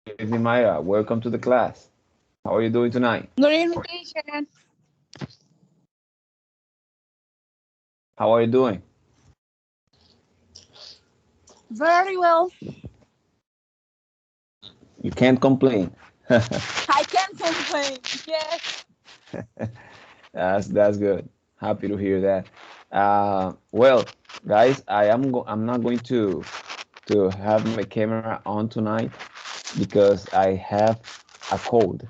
evening, Mayra. Welcome to the class. How are you doing tonight? Good evening, teacher. How are you doing? Very well. You can't complain. I can't complain. Yes. That's good. Happy to hear that. Well, guys, I'm not going to have my camera on tonight because I have a cold.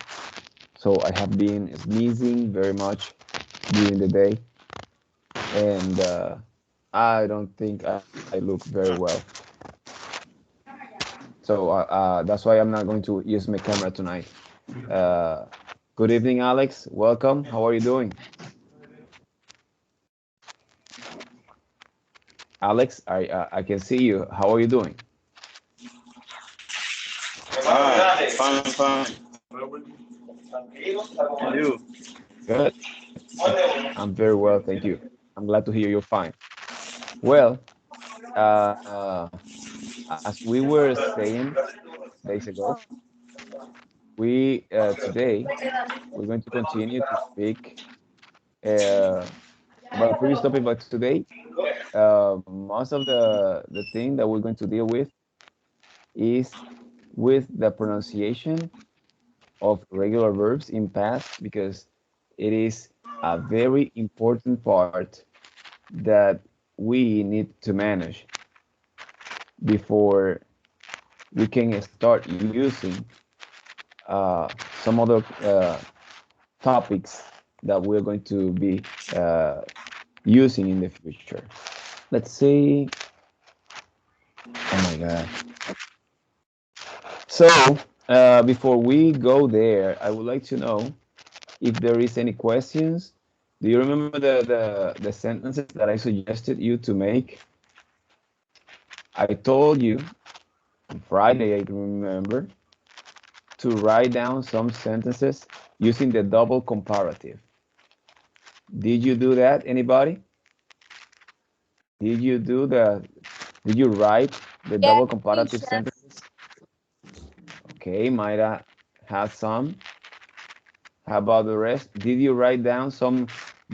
So I have been sneezing very much during the day, and I don't think I look very well. So that's why I'm not going to use my camera tonight. Uh, Good evening, Alex. Welcome. How are you doing? Alex, I can see you. How are you doing? Fine, fine. And you? Good. I'm very well, thank you. I'm glad to hear you're fine. Well, uh, as we were saying days ago, we today we're going to continue to speak uh, about the previous topic, but today most of the thing that we're going to deal with is with the pronunciation of regular verbs in past because it is a very important part that we need to manage before we can start using some other topics that we're going to be uh, using in the future. Let's say, oh my God. So, before we go there, I would like to know if there is any questions. Do you remember the sentences that I suggested you to make? I told you on Friday, I remember, to write down some sentences using the double comparative. Did you do that, anybody? Did you do did you write the Yes, double comparative teacher. sentences? Okay, Mayra had some. How about the rest? Did you write down some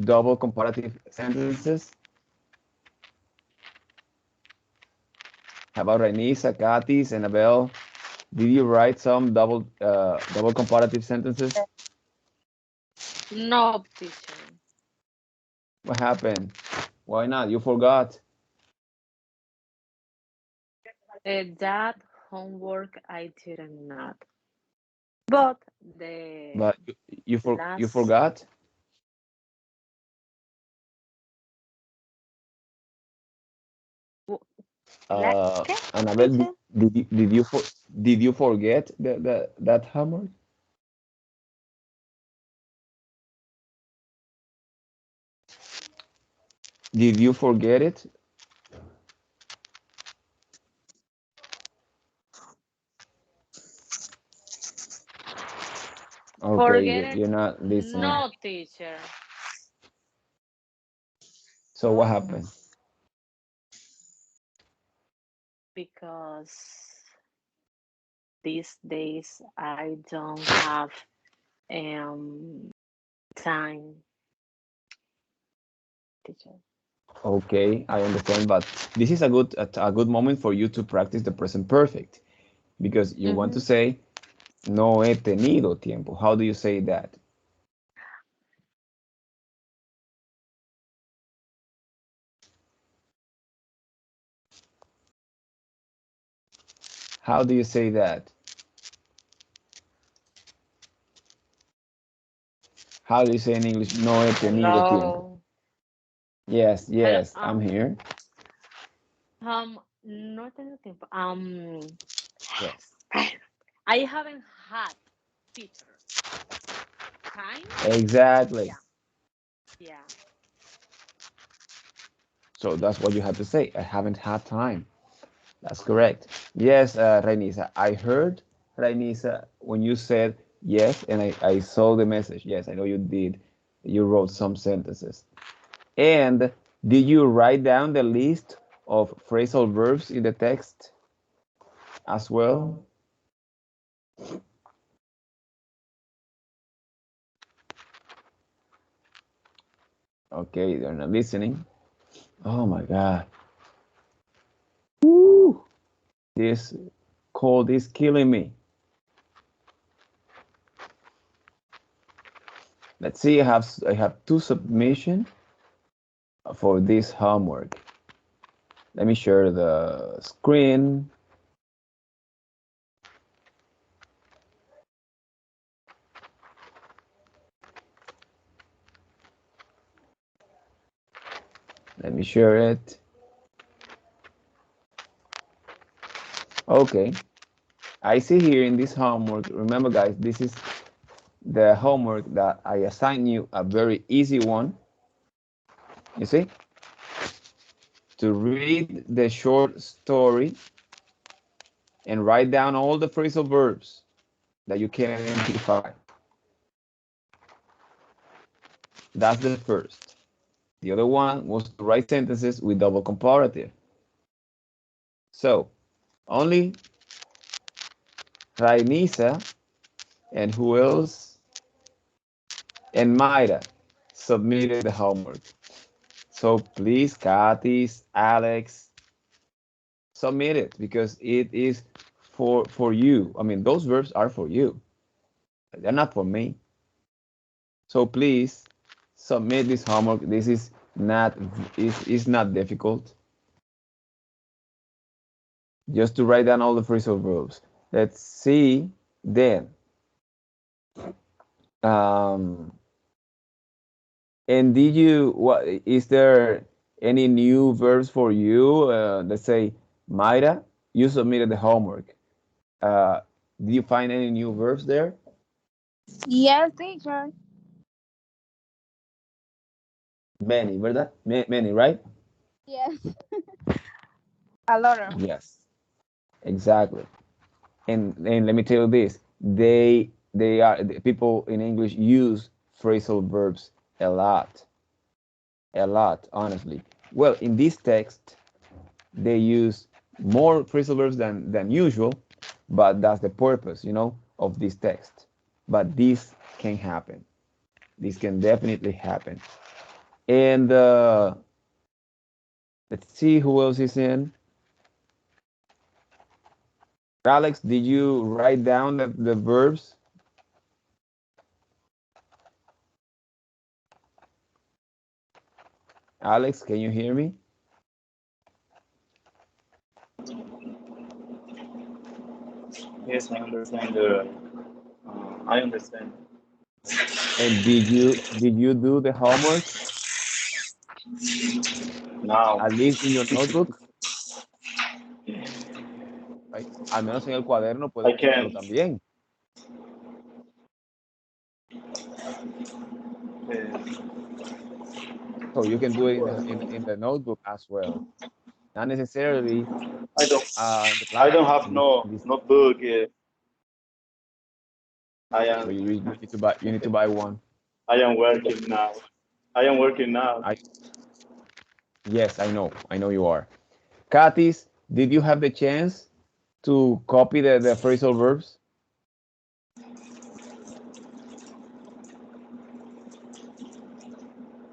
double comparative sentences? How about Rainisa, Katis, Annabelle? Did you write some double comparative sentences? No, teacher. What happened? Why not? You forgot. That homework I didn't not. But the But you last forgot? w- la ¿qué? Annabelle, Teacher? did you forget that homework? Did you forget it? Okay, Forget you're it? not listening. No, teacher. So what happened? Because these days I don't have um time, teacher. Okay, I understand, but this is a good moment for you to practice the present perfect because you want to Mm-hmm. say no he tenido tiempo. How do you say that? How do you say that? How do you say in English no he tenido tiempo? Hello. Yes, Hello. yes, I'm here. No he tenido tiempo. Yes. I haven't had teacher time. Exactly. Yeah, yeah. So that's what you have to say. I haven't had time. That's correct. Yes, Rainisa, I heard, Rainisa, when you said yes, and I saw the message. Yes, I know you did. You wrote some sentences. And did you write down the list of phrasal verbs in the text as well? Okay, they're not listening. Oh my God. Woo! This cold is killing me. Let's see, I have two submission for this homework. Let me share the screen. Let me share it. Okay. I see here in this homework, remember guys, this is the homework that I assign you, a very easy one. You see? To read the short story and write down all the phrasal verbs that you can identify. That's the first. The other one was to write sentences with double comparative. So, only Rainisa and who else? And Mayra submitted the homework. So please, Katis, Alex, submit it because it is for you. I mean, those verbs are for you. They're not for me. So please submit this homework. This is not difficult. Just to write down all the phrasal verbs. Let's see then. Um, and did you, what is there any new verbs for you? Let's say, Mayra, you submitted the homework. Uh, did you find any new verbs there? Yes, teacher. Many, ¿verdad? Many, right? Yes. A lot of. Yes, exactly. And let me tell you this: the people in English use phrasal verbs a lot, honestly. Well, in this text, they use more phrasal verbs than usual, but that's the purpose, of this text. But this can happen. This can definitely happen. And let's see who else is in. Alex, did you write down the verbs? Alex, can you hear me? Yes, I understand. I understand. And did you do the homework Now, at least in your notebook? Right? Al menos en el cuaderno I puedes hacerlo can. también. Uh, So you can do it in the notebook as well. Not necessarily I don't. in the I don't classroom. have no book. I So am. you need to buy one. I am working now. I am working now. I Yes, I know you are. Katis, did you have the chance to copy the phrasal verbs?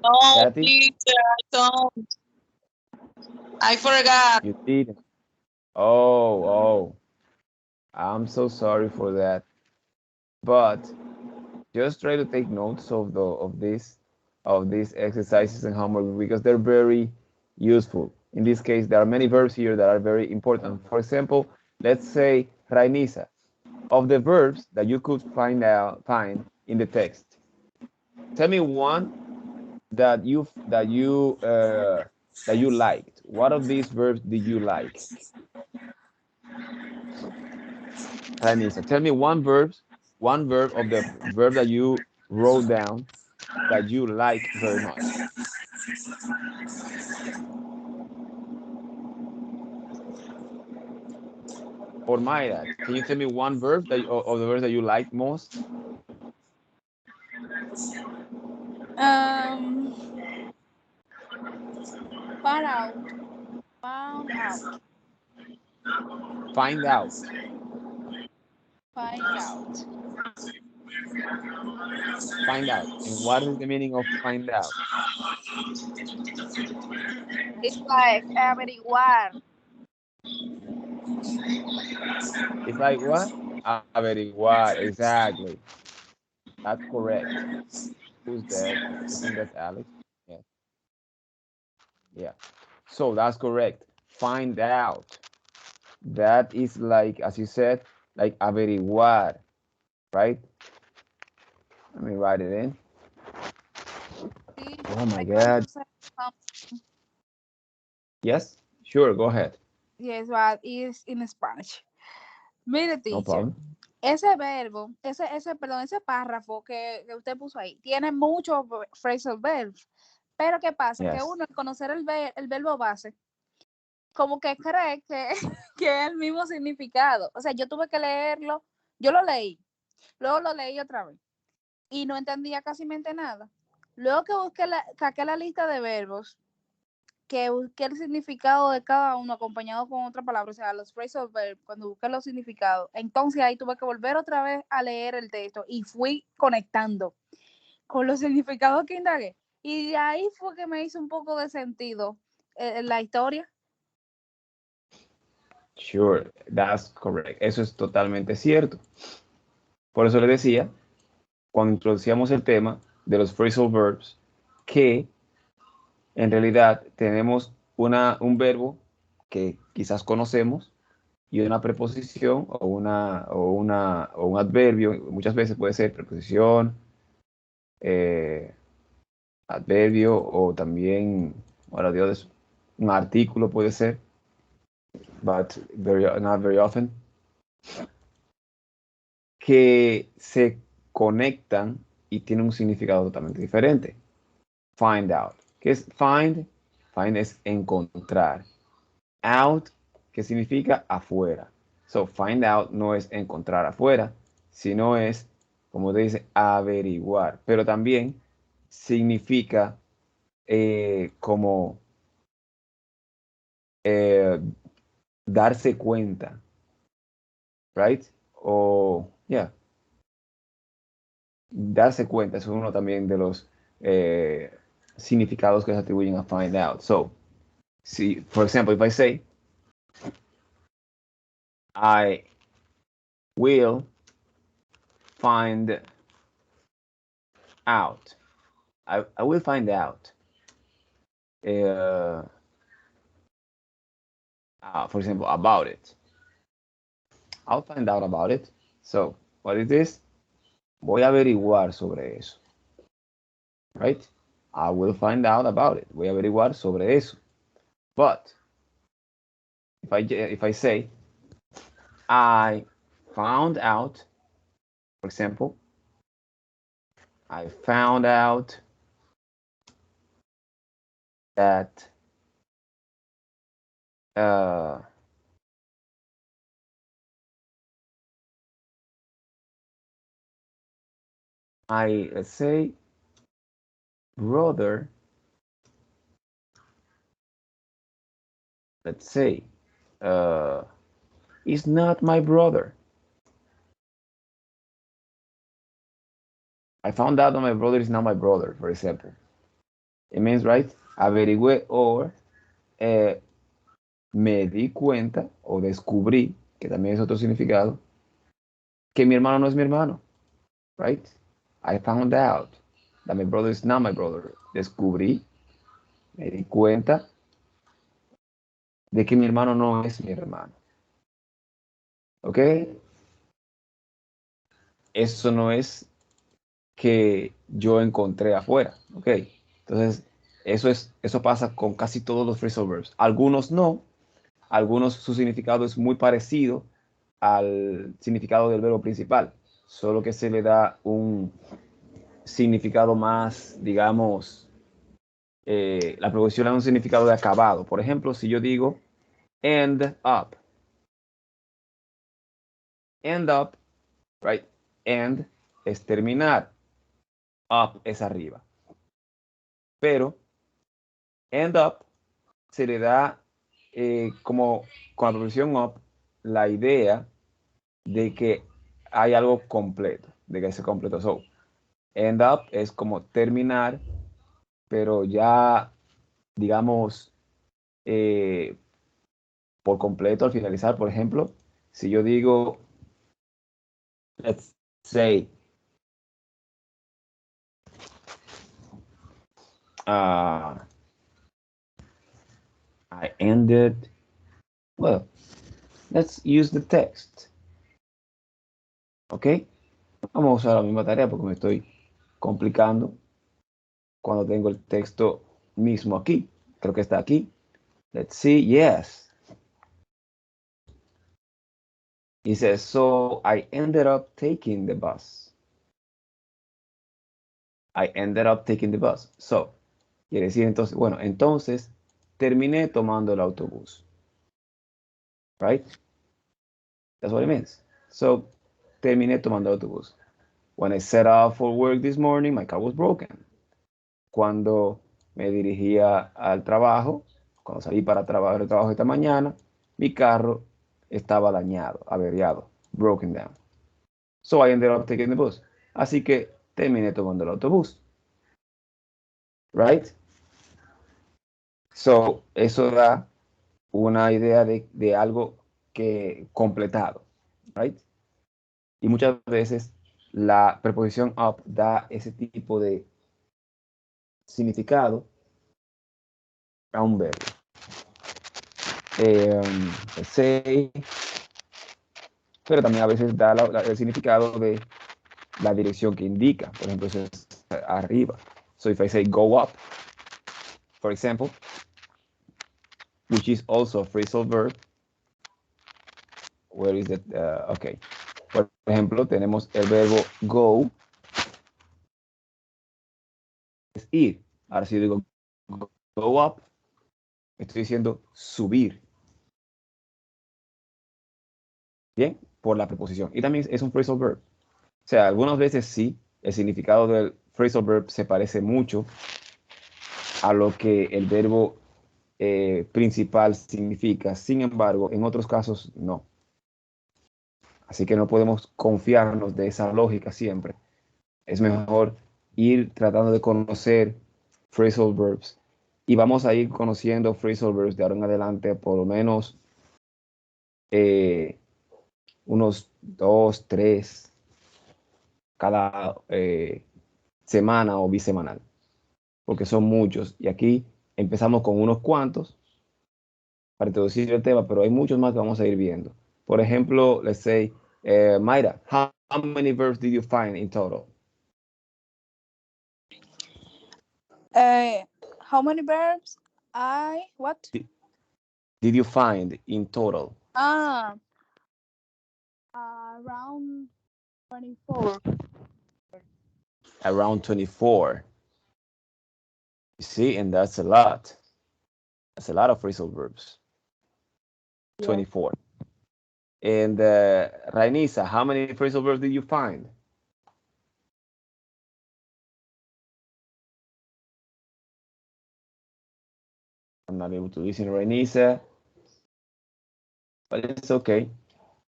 No, Kathy, teacher, I don't. I forgot. you did. Oh, I'm so sorry for that. But just try to take notes of these exercises and homework because they're very useful. In this case, there are many verbs here that are very important. For example, let's say Rainisa. Of the verbs that you could find in the text, tell me one that you liked. What of these verbs did you like? Ranisa, tell me one verb of the verb that you wrote down that you like very much. Or Mayra, can you tell me one verb of the verbs that you like most? Um, found out. Found out. Find out. Find out. Find out. And what is the meaning of find out? It's like averiguar. It's like what? Averiguar. Exactly. That's correct. Who's that? I think that's Alex. Yeah. Yeah. So that's correct. Find out. That is like, as you said, like averiguar, right? Let me write it in. Teacher, Oh my I want God. to say something. Yes, sure, go ahead. Yes, but it's in Spanish. Mire, No teacher, problem. ese verbo, perdón, ese párrafo que usted puso ahí, tiene muchos phrasal verbs. Pero ¿qué pasa? Que Yes. uno, al conocer el verbo base, como que cree que, que es el mismo significado. O sea, yo tuve que leerlo, yo lo leí, luego lo leí otra vez y no entendía casi nada. Luego que saqué la lista de verbos, que busqué el significado de cada uno acompañado con otra palabra, o sea, los phrasal verbs, cuando busqué los significados, entonces ahí tuve que volver otra vez a leer el texto y fui conectando con los significados que indagué. Y de ahí fue que me hizo un poco de sentido la historia. Sure, that's correct. Eso es totalmente cierto. Por eso le decía, cuando introducíamos el tema de los phrasal verbs, que en realidad tenemos un verbo que quizás conocemos y una preposición o un adverbio. Muchas veces puede ser preposición, adverbio o también, ahora Dios, un artículo puede ser, but not very often, que se conectan y tienen un significado totalmente diferente. Find out. ¿Qué es find? Find es encontrar. Out, que significa afuera. So, find out no es encontrar afuera, sino es, como te dice, averiguar. Pero también significa como darse cuenta, right? O, yeah, darse cuenta es uno también de los significados que se atribuyen a find out. So, si, for example, if I say, I will find out. I will find out. For example, about it. I'll find out about it. So, what is this? Voy a averiguar sobre eso. Right? I will find out about it. Voy a averiguar sobre eso. But if I say I found out, for example, I found out that my, let's say, brother, let's say, is not my brother. I found out that my brother is not my brother, for example. It means, right? Averigüé or me di cuenta o descubrí, que también es otro significado, que mi hermano no es mi hermano, right? I found out that my brother is not my brother. Descubrí, me di cuenta de que mi hermano no es mi hermano. ¿Ok? Eso no es que yo encontré afuera, ¿ok? Entonces, eso pasa con casi todos los phrasal verbs. Algunos no, algunos su significado es muy parecido al significado del verbo principal, solo que se le da un significado más, digamos, la preposición le da un significado de acabado. Por ejemplo, si yo digo end up, right? End es terminar, up es arriba. Pero end up se le da como con la preposición up la idea de que hay algo completo, de que se completó. So, end up es como terminar, pero ya, digamos, por completo al finalizar. Por ejemplo, si yo digo, let's say, I ended, well, let's use the text. ¿Ok? Vamos a usar la misma tarea porque me estoy complicando cuando tengo el texto mismo aquí. Creo que está aquí. Let's see. Yes. He says, so I ended up taking the bus. I ended up taking the bus. So, quiere decir entonces, bueno, entonces terminé tomando el autobús. Right? That's what it means. So, terminé tomando el autobús. When I set off for work this morning, my car was broken. Cuando me dirigía al trabajo, cuando salí para trabajar el trabajo esta mañana, mi carro estaba dañado, averiado, broken down. So I ended up taking the bus. Así que terminé tomando el autobús. Right? So, eso da una idea de algo que completado. Right? Y muchas veces la preposición up da ese tipo de significado a un verbo. Say, pero también a veces da el significado de la dirección que indica. Por ejemplo, eso es arriba. So if I say go up, for example, which is also a phrasal verb, where is it? Okay. Por ejemplo, tenemos el verbo go, es ir. Ahora si yo digo go up, estoy diciendo subir. Bien, por la preposición. Y también es un phrasal verb. O sea, algunas veces sí, el significado del phrasal verb se parece mucho a lo que el verbo principal significa. Sin embargo, en otros casos no. Así que no podemos confiarnos de esa lógica siempre. Es mejor ir tratando de conocer phrasal verbs. Y vamos a ir conociendo phrasal verbs de ahora en adelante por lo menos unos 2, 3 cada semana o bisemanal. Porque son muchos. Y aquí empezamos con unos cuantos para introducir el tema, pero hay muchos más que vamos a ir viendo. Por ejemplo, let's say, Mayra, how many verbs did you find in total? How many verbs? What? Did you find in total? Around 24. Around 24. You see, and that's a lot. That's a lot of phrasal verbs. Yeah. 24. And Rainisa, how many phrasal verbs did you find? I'm not able to listen to Rainisa, but it's okay.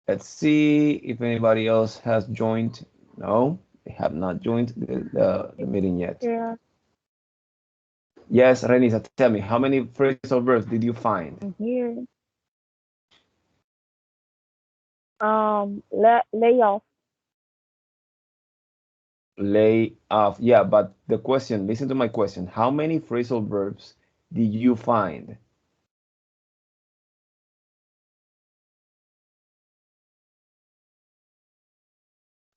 Let's see if anybody else has joined. No, they have not joined the meeting yet. Yeah. Yes, Rainisa, tell me, how many phrasal verbs did you find? I'm here. Lay off. Lay off. Yeah, but the question, listen to my question. How many phrasal verbs did you find?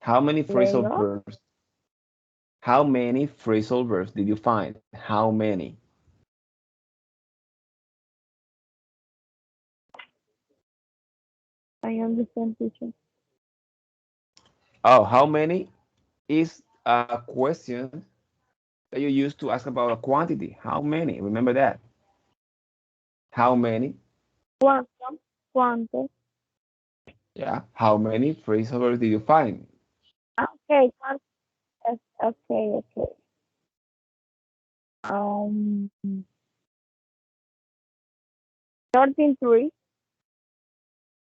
How many phrasal Lay off? verbs? How many phrasal verbs did you find? How many? I understand, teacher. Oh, how many is a question that you use to ask about a quantity. How many? Remember that. How many? ¿Cuánto? Yeah. How many phrasal verbs did you find? Okay, okay. 33.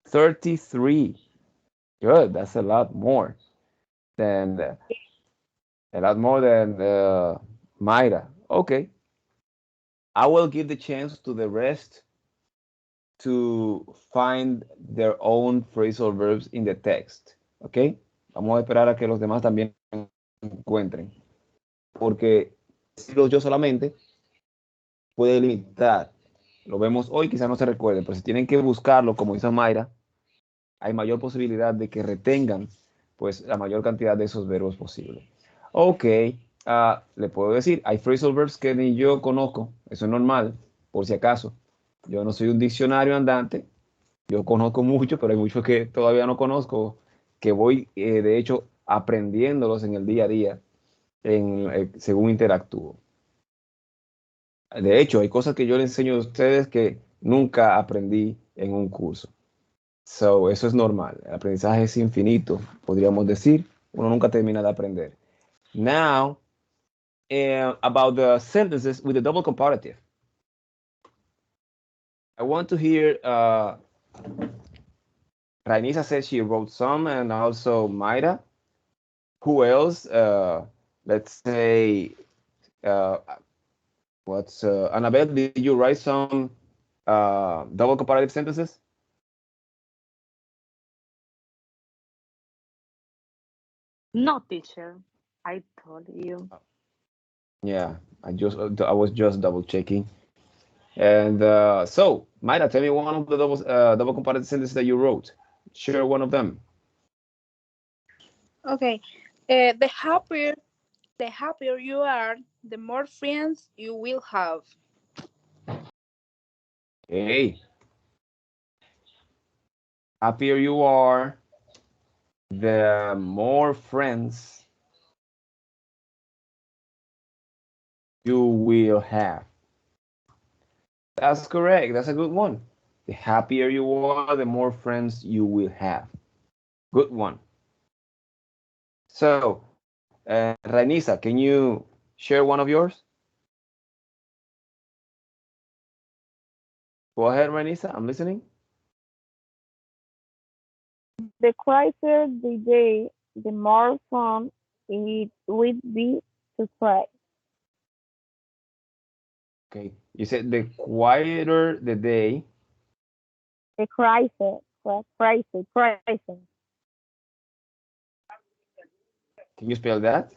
33. Good. That's a lot more. than a lot more than Mayra. Okay. I will give the chance to the rest to find their own phrasal verbs in the text. Okay. Vamos a esperar a que los demás también encuentren. Porque decirlo yo solamente puede limitar. Lo vemos hoy, quizás no se recuerde, pero si tienen que buscarlo, como hizo Mayra, hay mayor posibilidad de que retengan pues la mayor cantidad de esos verbos posible. Ok, le puedo decir, hay phrasal verbs que ni yo conozco, eso es normal, por si acaso. Yo no soy un diccionario andante, yo conozco mucho, pero hay muchos que todavía no conozco, que voy, de hecho, aprendiéndolos en el día a día, según interactúo. De hecho, hay cosas que yo les enseño a ustedes que nunca aprendí en un curso. So, eso es normal. El aprendizaje es infinito, podríamos decir. Uno nunca termina de aprender. Now, about the sentences with the double comparative. I want to hear, Rainisa says she wrote some, and also Mayra. Who else? Let's say, Annabelle, did you write some double comparative sentences? No, teacher. I told you. Yeah, I was just double checking. And so, Mayra, tell me one of the double comparative sentences that you wrote. Share one of them. Okay. The happier you are, the more friends you will have. Okay. Happier you are, the more friends you will have. That's correct. That's a good one. The happier you are, the more friends you will have. Good one. So, Rainisa, can you share one of yours? Go ahead, Rainisa. I'm listening. The quieter the day, the more fun it would be to try. Okay. You said the quieter the day. The crisis. Can you spell that?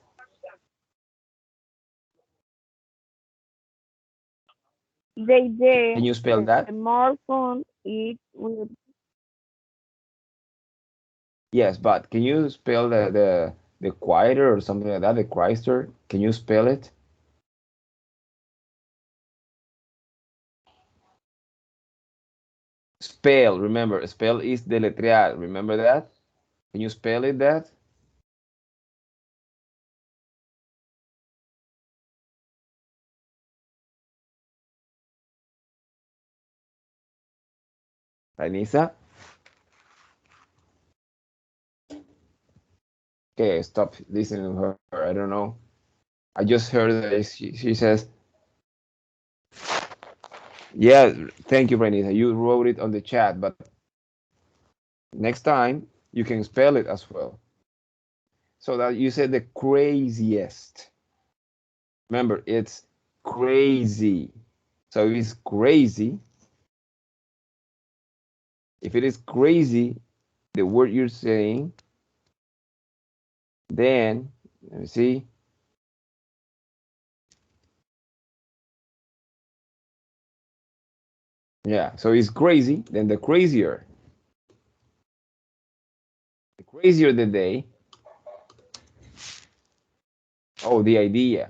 Can you spell that? The more fun it would. Yes, but can you spell the quieter or something like that? The Chrysler? Can you spell it? Spell, remember, spell is deletrear. Remember that? Can you spell it that? Anissa? Okay, stop listening to her. I don't know. I just heard that she says, yeah, thank you, Renita. You wrote it on the chat, but next time you can spell it as well. So that you said the craziest. Remember, it's crazy. So if it's crazy, if it is crazy, the word you're saying, then, let me see. Yeah, so it's crazy, then the crazier. The crazier the day. Oh, the idea.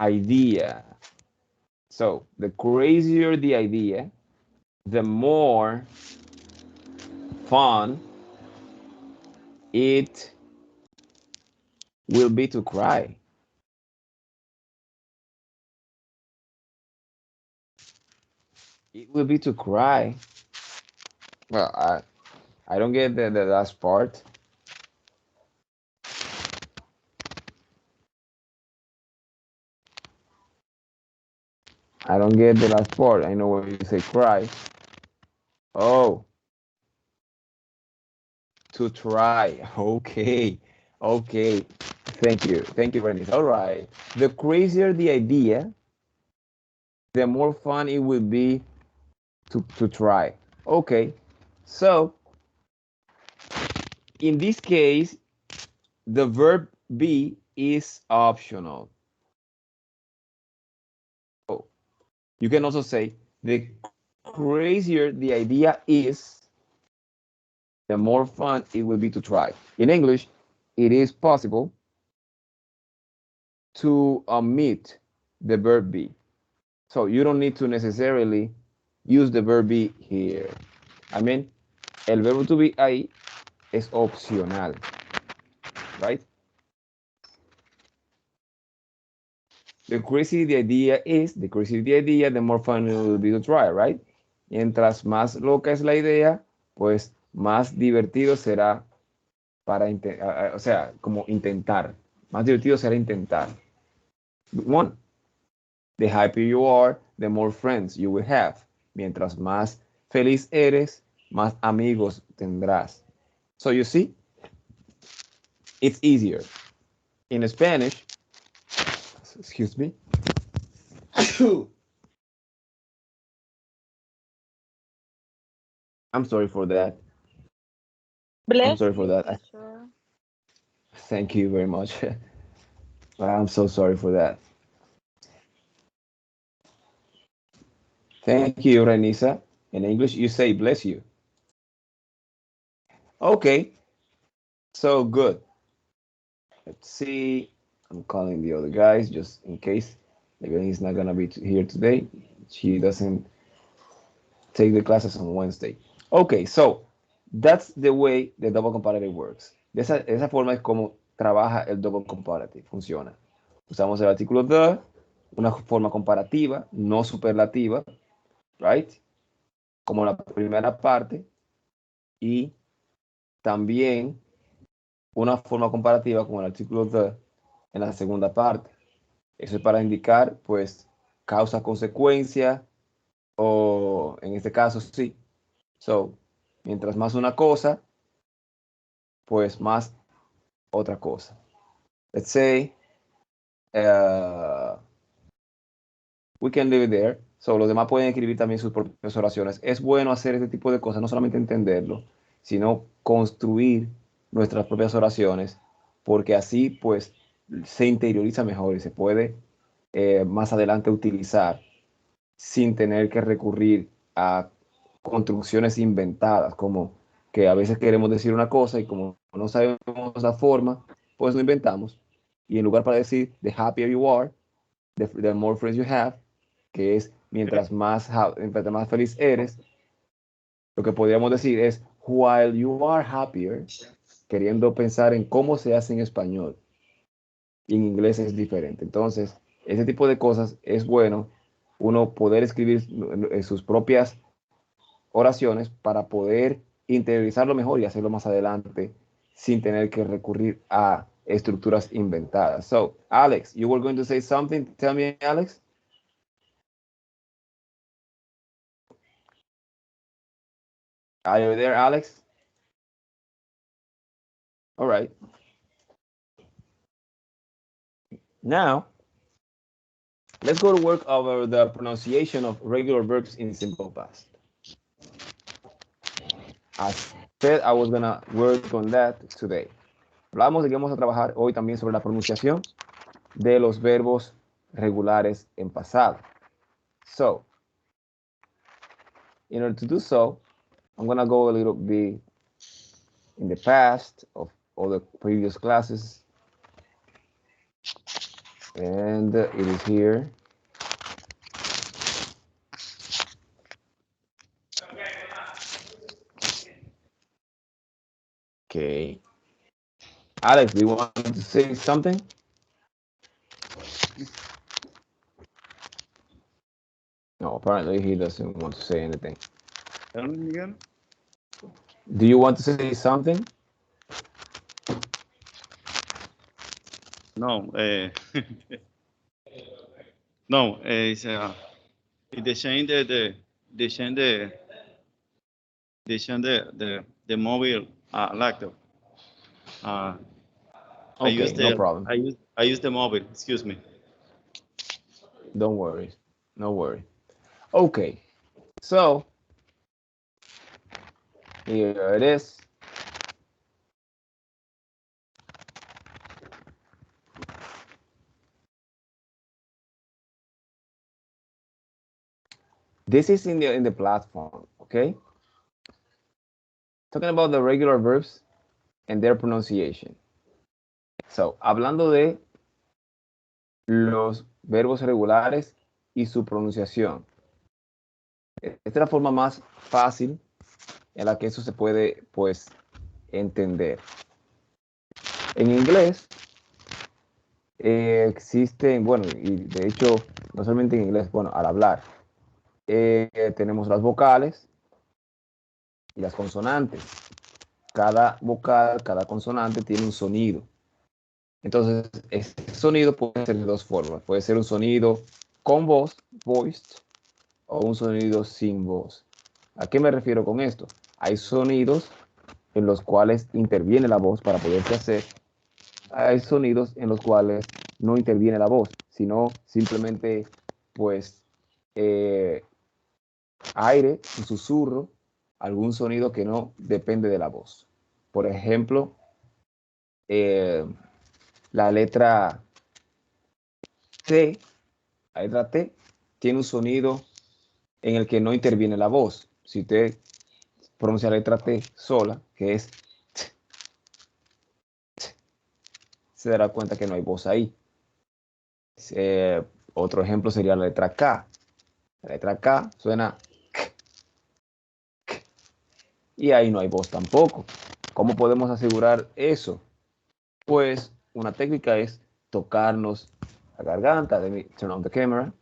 Idea. So the crazier the idea, the more fun it will be to cry. It will be to cry. Well, I don't get the last part. I don't get the last part. I know when you say cry. Oh. to try. Okay. Okay. Thank you. Thank you, Bernice. All right. The crazier the idea, the more fun it will be to try. Okay. So, in this case, the verb be is optional. Oh, you can also say the crazier the idea is, the more fun it will be to try. In English, it is possible to omit the verb be. So you don't need to necessarily use the verb be here. I mean, el verbo to be ahí es opcional, right? The crazy the idea is, the crazy the idea, the more fun it will be to try, right? Mientras más loca es la idea, pues más divertido será para, o sea, como intentar. Más divertido será intentar. One, the happier you are, the more friends you will have. Mientras más feliz eres, más amigos tendrás. So you see, it's easier. In Spanish, excuse me. I'm sorry for that. I'm sorry for that. Thank you very much. I'm so sorry for that. Thank you, Renisa. In English, you say bless you. Okay. So good. Let's see. I'm calling the other guys just in case. Maybe he's not gonna be here today. She doesn't take the classes on Wednesday. Okay, so that's the way the double comparative works. De esa forma es como trabaja el double comparative, funciona. Usamos el artículo the, una forma comparativa, no superlativa, right? Como la primera parte, y también una forma comparativa como el artículo the en la segunda parte. Eso es para indicar, pues, causa-consecuencia, o en este caso, sí. So, mientras más una cosa, pues más otra cosa. Let's say, we can leave it there. So, los demás pueden escribir también sus propias oraciones. Es bueno hacer este tipo de cosas, no solamente entenderlo, sino construir nuestras propias oraciones, porque así, pues, se interioriza mejor y se puede más adelante utilizar sin tener que recurrir a construcciones inventadas, como que a veces queremos decir una cosa y como no sabemos la forma, pues lo inventamos. Y en lugar para decir the happier you are, the more friends you have, que es mientras más feliz eres, lo que podríamos decir es while you are happier, queriendo pensar en cómo se hace en español. Y en inglés es diferente. Entonces, ese tipo de cosas es bueno uno poder escribir sus propias oraciones para poder interiorizarlo mejor y hacerlo más adelante sin tener que recurrir a estructuras inventadas. So, Alex, you were going to say something. Tell me, Alex. Are you there, Alex? All right. Now, let's go to work over the pronunciation of regular verbs in simple past. As said, I was gonna work on that today. Hablamos de que vamos a trabajar hoy también sobre la pronunciación de los verbos regulares en pasado. So, in order to do so, I'm gonna go a little bit in the past of all the previous classes. And it is here. Okay. Alex, do you want to say something? No, apparently he doesn't want to say anything. Tell me again. Do you want to say something? No, no, it's the change the mobile Laptop. I use Okay, no the problem. I use the mobile. Excuse me. Don't worry. No worry. Okay, so here it is. This is in the platform, okay? Talking about the regular verbs and their pronunciation. So, hablando de los verbos regulares y su pronunciación. Esta es la forma más fácil en la que eso se puede, pues, entender. En inglés existen, bueno, y de hecho, no solamente en inglés, bueno, al hablar, tenemos las vocales y las consonantes. Cada vocal, cada consonante tiene un sonido. Entonces, este sonido puede ser de dos formas. Puede ser un sonido con voz, voiced, o un sonido sin voz. ¿A qué me refiero con esto? Hay sonidos en los cuales interviene la voz para poderse hacer. Hay sonidos en los cuales no interviene la voz, sino simplemente, pues, aire, un susurro, algún sonido que no depende de la voz. Por ejemplo, la letra T, la letra T, tiene un sonido en el que no interviene la voz. Si usted pronuncia la letra T sola, que es T, se dará cuenta que no hay voz ahí. Otro ejemplo sería la letra K. La letra K suena K, K, y ahí no hay voz tampoco. ¿Cómo podemos asegurar eso? Pues una técnica es tocarnos la garganta. Let me turn on the camera.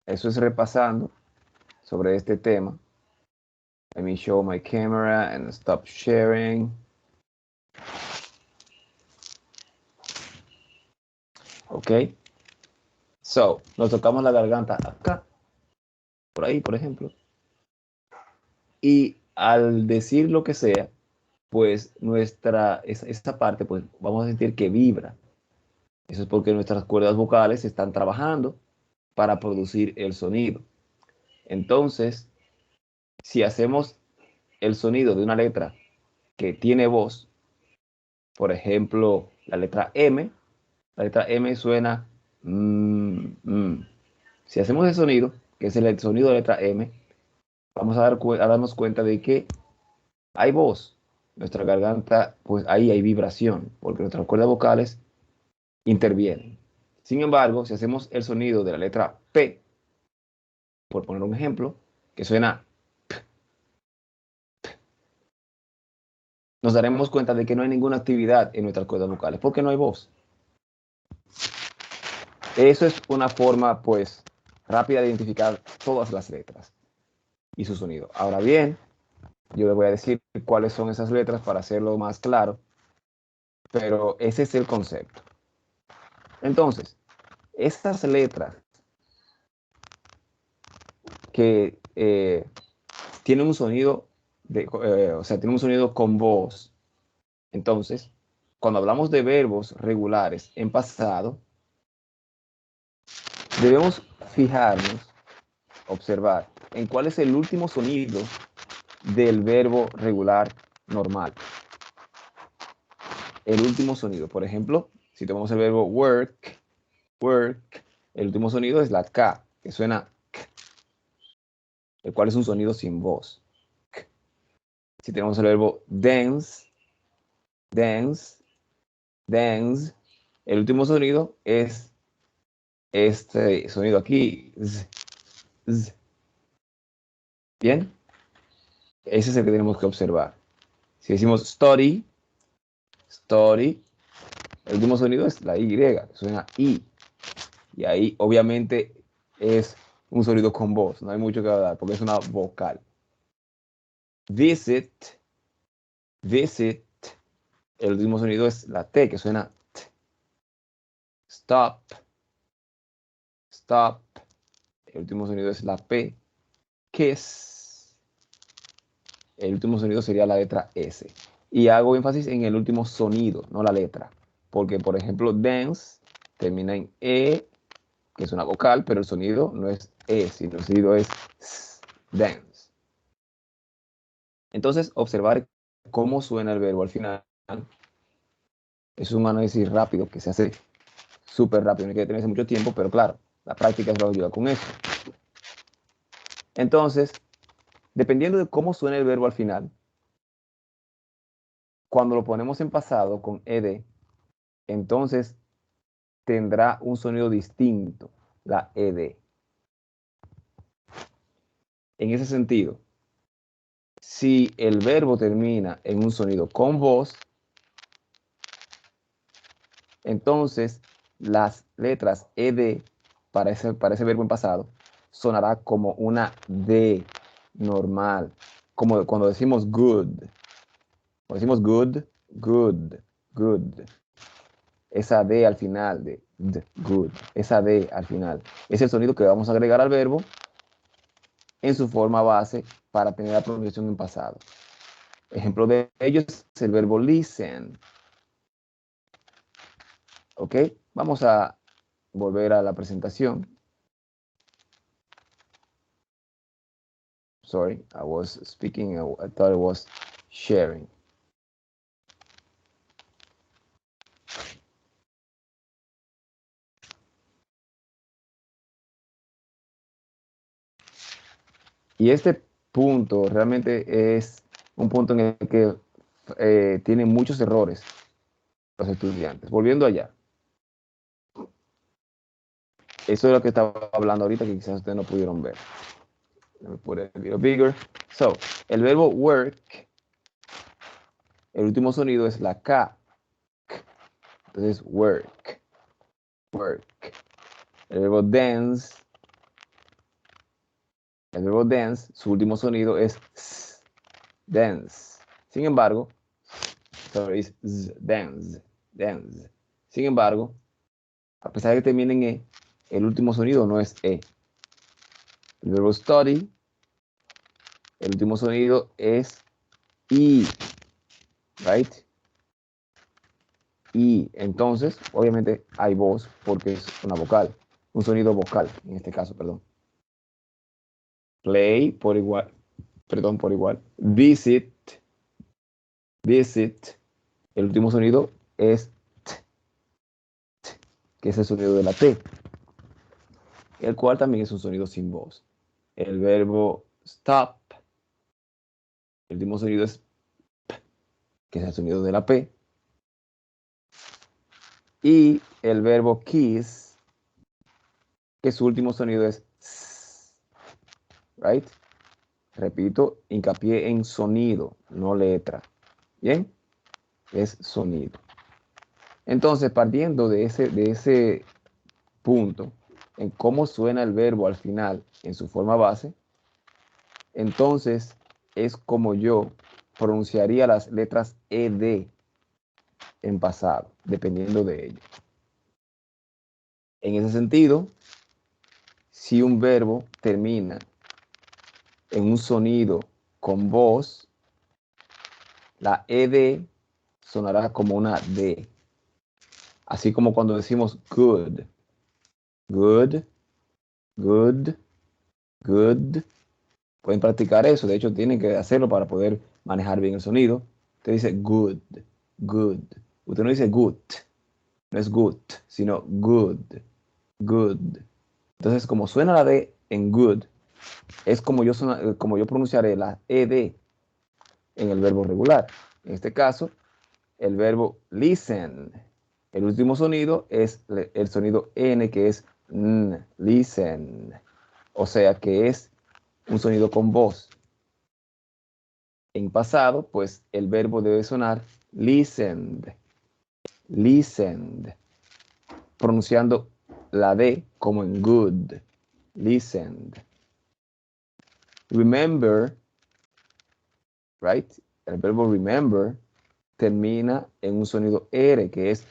Eso es repasando sobre este tema. Let me show my camera and stop sharing. Ok. So, nos tocamos la garganta acá, por ahí, por ejemplo. Y al decir lo que sea, pues esta parte, pues vamos a sentir que vibra. Eso es porque nuestras cuerdas vocales están trabajando para producir el sonido. Entonces, si hacemos el sonido de una letra que tiene voz, por ejemplo, la letra M suena Si hacemos el sonido, que es el sonido de la letra M, vamos a darnos cuenta de que hay voz. Nuestra garganta, pues ahí hay vibración, porque nuestras cuerdas vocales intervienen. Sin embargo, si hacemos el sonido de la letra P, por poner un ejemplo, que suena P, nos daremos cuenta de que no hay ninguna actividad en nuestras cuerdas vocales, porque no hay voz. Eso es una forma, pues, rápida de identificar todas las letras y su sonido. Ahora bien, yo les voy a decir cuáles son esas letras para hacerlo más claro, pero ese es el concepto. Entonces, estas letras que tienen un sonido, tienen un sonido con voz. Entonces, cuando hablamos de verbos regulares en pasado, debemos fijarnos, observar en cuál es el último sonido del verbo regular normal. El último sonido, por ejemplo, si tomamos el verbo work, el último sonido es la K, que suena K, el cual es un sonido sin voz. K. Si tenemos el verbo dance, el último sonido es este sonido aquí. Z. Bien, ese es el que tenemos que observar. Si decimos story, el último sonido es la Y, que suena I. Y ahí obviamente es un sonido con voz, no hay mucho que hablar porque es una vocal. Visit, el último sonido es la T, que suena T. Stop, el último sonido es la P. Kiss, el último sonido sería la letra S. Y hago énfasis en el último sonido, no la letra. Porque, por ejemplo, dance termina en E, que es una vocal, pero el sonido no es E, sino el sonido es S, dance. Entonces, observar cómo suena el verbo al final es un análisis rápido que se hace súper rápido, no hay que detenerse mucho tiempo, pero claro, la práctica es lo que ayuda con eso. Entonces, dependiendo de cómo suena el verbo al final, cuando lo ponemos en pasado con ed, entonces tendrá un sonido distinto, la ed. En ese sentido, si el verbo termina en un sonido con voz, entonces las letras ed para ese verbo en pasado sonará como una D normal, como cuando decimos good. Cuando decimos good, good, good. Esa D al final de good, esa D al final. Es el sonido que vamos a agregar al verbo en su forma base para tener la pronunciación en pasado. Ejemplo de ello es el verbo listen. ¿Ok? Vamos a volver a la presentación. Sorry, I was speaking, I thought I was sharing. Y este punto realmente es un punto en el que tienen muchos errores los estudiantes. Volviendo allá. Eso es lo que estaba hablando ahorita que quizás ustedes no pudieron ver. Let me put it a little bigger. So, el verbo work, el último sonido es la K. Entonces, work, work. El verbo dance, su último sonido es S, dance. Sin embargo, es dance, dance. Sin embargo, a pesar de que termine en E, el último sonido no es E. El verbo study, el último sonido es I, right? Y entonces, obviamente, hay voz porque es una vocal, un sonido vocal, en este caso, perdón. Play por igual, perdón, por igual. Visit, visit, el último sonido es t, que es el sonido de la T, el cual también es un sonido sin voz. El verbo stop, el último sonido es p, que es el sonido de la P. Y el verbo kiss, que su último sonido es s, right? Repito, hincapié en sonido, no letra. ¿Bien? Es sonido. Entonces, partiendo de ese punto, en cómo suena el verbo al final en su forma base, entonces es como yo pronunciaría las letras ed en pasado, dependiendo de ello. En ese sentido, si un verbo termina en un sonido con voz, la ed sonará como una D. Así como cuando decimos good, good, good, good. Pueden practicar eso. De hecho, tienen que hacerlo para poder manejar bien el sonido. Usted dice good, good. Usted no dice good, no es good, sino good, good. Entonces, como suena la D en good, es como yo pronunciaré la ED en el verbo regular. En este caso, el verbo listen. El último sonido es el sonido N, que es N, listen. O sea que es un sonido con voz. En pasado, pues el verbo debe sonar listened, listened, pronunciando la D como en good, listened. Remember, right? El verbo remember termina en un sonido R, que es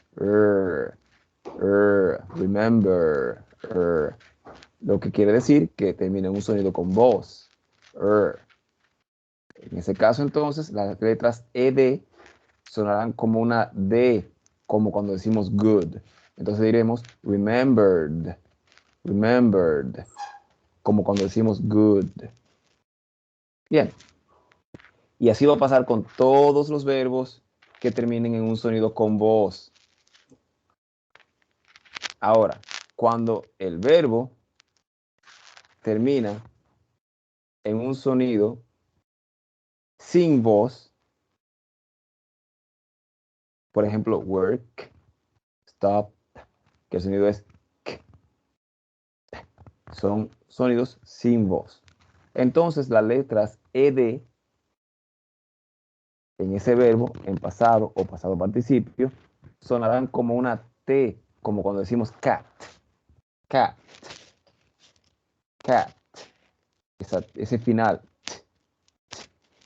remember, lo que quiere decir que termina en un sonido con voz, En ese caso, entonces, las letras ED sonarán como una D, como cuando decimos good. Entonces diremos remembered, remembered, como cuando decimos good. Bien. Y así va a pasar con todos los verbos que terminen en un sonido con voz. Ahora, cuando el verbo termina en un sonido sin voz, por ejemplo, work, stop, que el sonido es k, son sonidos sin voz. Entonces las letras ed en ese verbo, en pasado o pasado participio, sonarán como una T, como cuando decimos cat, cat, cat. Ese final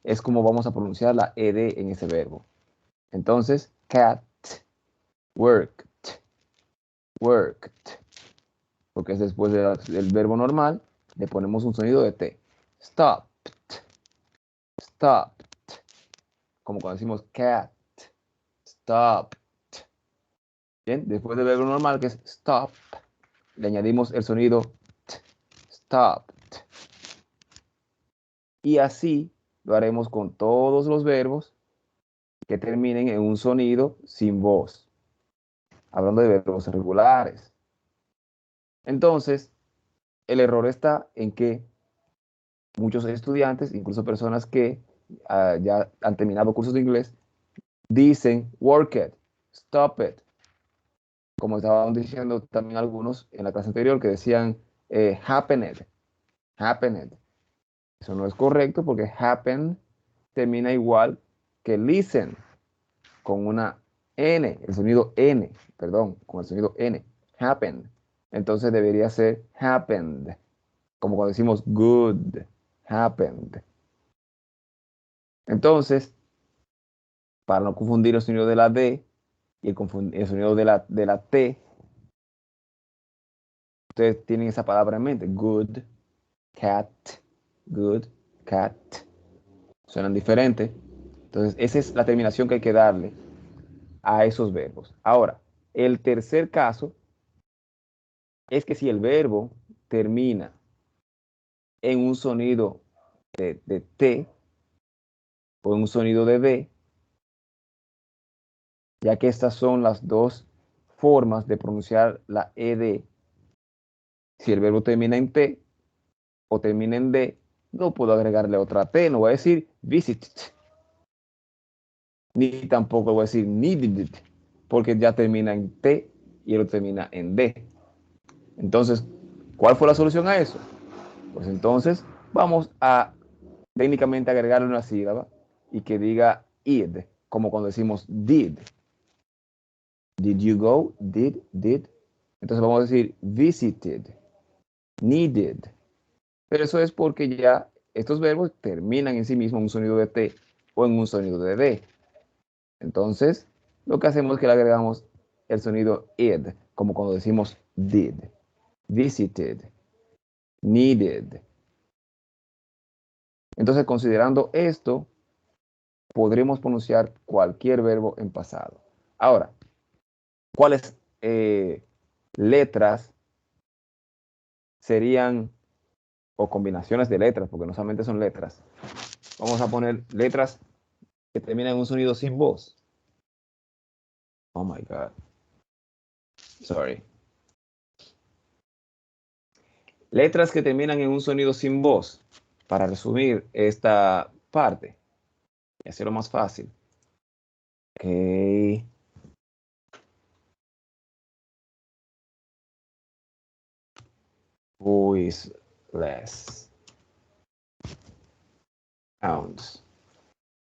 es como vamos a pronunciar la ed en ese verbo. Entonces, cat, worked, worked, porque es después del verbo normal, le ponemos un sonido de T. Stopped, stopped, como cuando decimos cat, stopped. Bien, después del verbo normal, que es stop, le añadimos el sonido T, stopped. Y así lo haremos con todos los verbos que terminen en un sonido sin voz. Hablando de verbos regulares. Entonces, el error está en que muchos estudiantes, incluso personas que ya han terminado cursos de inglés, dicen work it, stop it. Como estaban diciendo también algunos en la clase anterior que decían happened, happened. Eso no es correcto porque happen termina igual que listen, con una N, el sonido N, perdón, con el sonido N, happen. Entonces debería ser happened, como cuando decimos good, happened. Entonces, para no confundir el sonido de la D y el sonido de la T, ustedes tienen esa palabra en mente, good, cat, good, cat. Suenan diferentes. Entonces, esa es la terminación que hay que darle a esos verbos. Ahora, el tercer caso es que si el verbo termina en un sonido de T o en un sonido de D, ya que estas son las dos formas de pronunciar la ED. Si el verbo termina en T o termina en D, no puedo agregarle otra T, no voy a decir visited, ni tampoco voy a decir needed, porque ya termina en T y el otro termina en D. Entonces, ¿cuál fue la solución a eso? Pues entonces vamos a técnicamente agregarle una sílaba y que diga id, como cuando decimos did. Did you go? Did. Entonces vamos a decir visited, needed. Pero eso es porque ya estos verbos terminan en sí mismos en un sonido de T o en un sonido de D. Entonces, lo que hacemos es que le agregamos el sonido id, como cuando decimos did, visited, needed. Entonces, considerando esto, podremos pronunciar cualquier verbo en pasado. Ahora, ¿cuáles letras serían, o combinaciones de letras, porque no solamente son letras? Vamos a poner letras que terminan en un sonido sin voz. Oh my God. Sorry. Letras que terminan en un sonido sin voz. Para resumir esta parte y hacerlo más fácil. Ok. Voiceless sounds.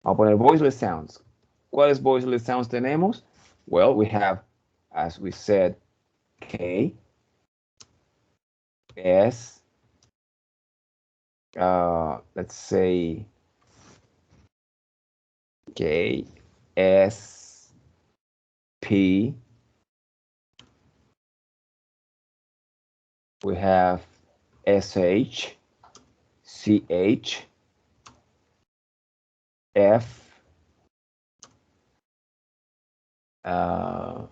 Vamos a poner voiceless sounds. ¿Cuáles voiceless sounds tenemos? Well, we have, as we said, K, S, let's say K, S, P. We have SH, CH, F. Uh,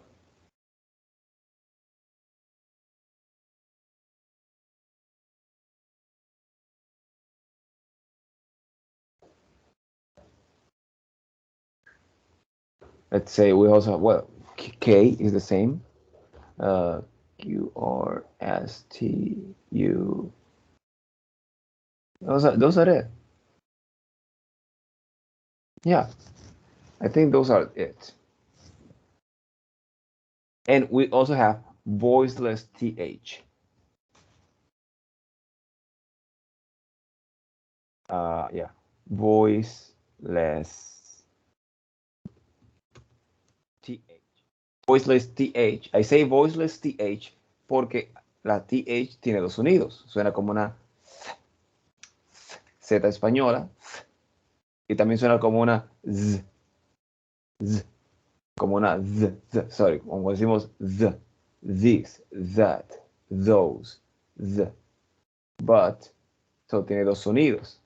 let's say we also have, well, K is the same. Q, R, S, T, U. Those are it. Yeah, I think those are it. And we also have voiceless TH. Yeah, voiceless TH. Voiceless TH. I say voiceless TH porque la TH tiene dos sonidos. Suena como una Z española y también suena como una Z. Z. Como una Z. Sorry, como decimos Z. This, that, those, the. But, so tiene dos sonidos.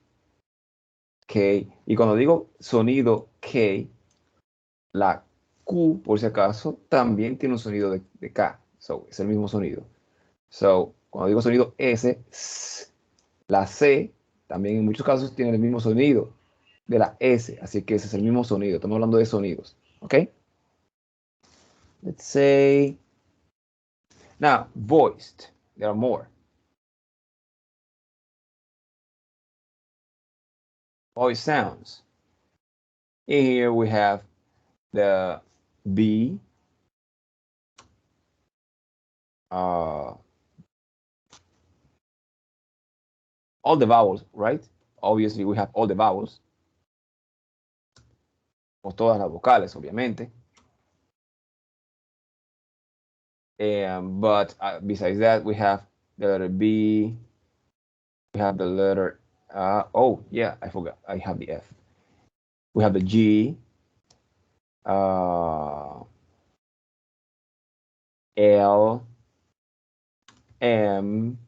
K. Y cuando digo sonido K, la Q, por si acaso, también tiene un sonido de K. So, es el mismo sonido. So, cuando digo sonido S, la C también en muchos casos tiene el mismo sonido de la S. Así que ese es el mismo sonido. Estamos hablando de sonidos. ¿Ok? Let's say. Now, voiced. There are more. Voice sounds. Here we have the B. All the vowels, right? Obviously, we have all the vowels. O todas las vocales, obviamente. But besides that, we have the letter B. We have the letter, oh, yeah, I forgot. I have the F. We have the G. L. M.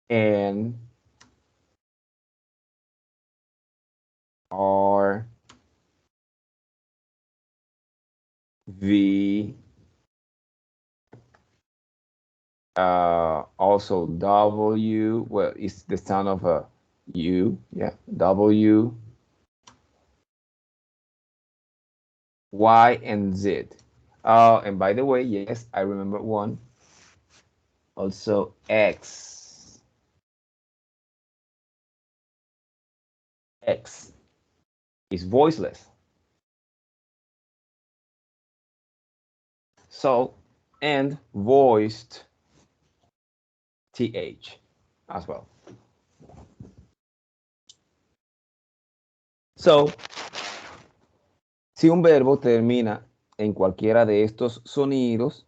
N. R. V. Also W. Well, it's the sound of a U. Yeah, W. Y and Z. And by the way, yes, I remember one. Also X. X is voiceless. So, and voiced TH as well. So, si un verbo termina en cualquiera de estos sonidos,